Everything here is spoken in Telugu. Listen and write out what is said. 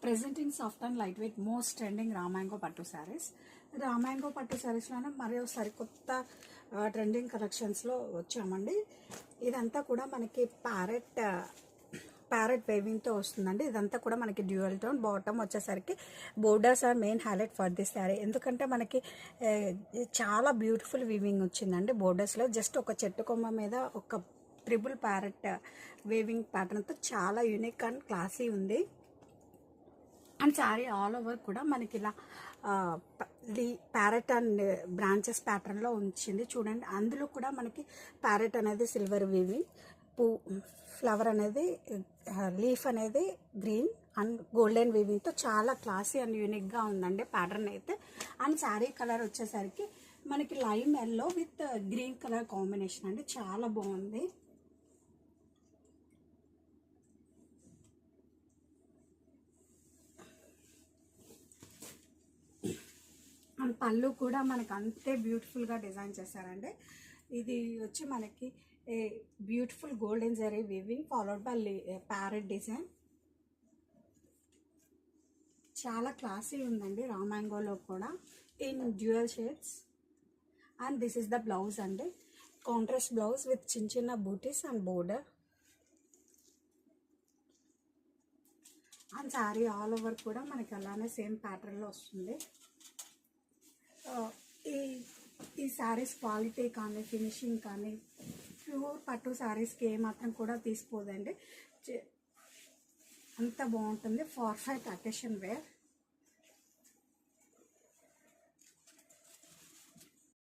Presenting soft and light weight most trending రామాంగో పట్టు శారీస్. రామాంగో పట్టు శారీస్లోనే మరియు సరికొత్త ట్రెండింగ్ కలెక్షన్స్లో వచ్చామండి. ఇదంతా కూడా మనకి ప్యారెట్ వేవింగ్తో వస్తుందండి. ఇదంతా కూడా మనకి డ్యూయల్ టోన్. బాటమ్ వచ్చేసరికి borders are main highlight for this sari. ఎందుకంటే మనకి చాలా బ్యూటిఫుల్ వీవింగ్ వచ్చిందండి. బోర్డర్స్లో జస్ట్ ఒక చెట్టు కొమ్మ మీద ఒక ట్రిపుల్ ప్యారెట్ వేవింగ్ ప్యాటర్న్తో చాలా యూనిక్ అండ్ క్లాసీ ఉంది. అండ్ శారీ ఆల్ ఓవర్ కూడా మనకి ఇలా ప్యారెట్ అండ్ బ్రాంచెస్ ప్యాటర్న్లో ఉంచింది చూడండి. అందులో కూడా మనకి ప్యారెట్ అనేది సిల్వర్ వీవింగ్, ఫ్లవర్ అనేది లీఫ్ అనేది గ్రీన్ అండ్ గోల్డెన్ వీవింగ్తో చాలా క్లాసీ అండ్ యూనిక్గా ఉందండి ప్యాటర్న్ అయితే. అండ్ శారీ కలర్ వచ్చేసరికి మనకి lime yellow with green colour combination అండి, చాలా బాగుంది. అండ్ పళ్ళు కూడా మనకి అంతే బ్యూటిఫుల్గా డిజైన్ చేశారండి. ఇది వచ్చి మనకి beautiful golden zari weaving followed by parrot design. చాలా క్లాసీ ఉందండి రామాంగోలో కూడా in dual shades. And this is the blouse అండి, కాంట్రాస్ట్ బ్లౌజ్ విత్ చిన్న చిన్న butis and border. And sari all over కూడా మనకి అలానే సేమ్ ప్యాటర్న్లో వస్తుంది. ఈ శారీస్ క్వాలిటీ కానీ ఫినిషింగ్ కానీ ప్యూర్ పట్టు శారీస్కి ఏమాత్రం కూడా తీసిపోదండి, అంత బాగుంటుంది. Perfect occasion wear.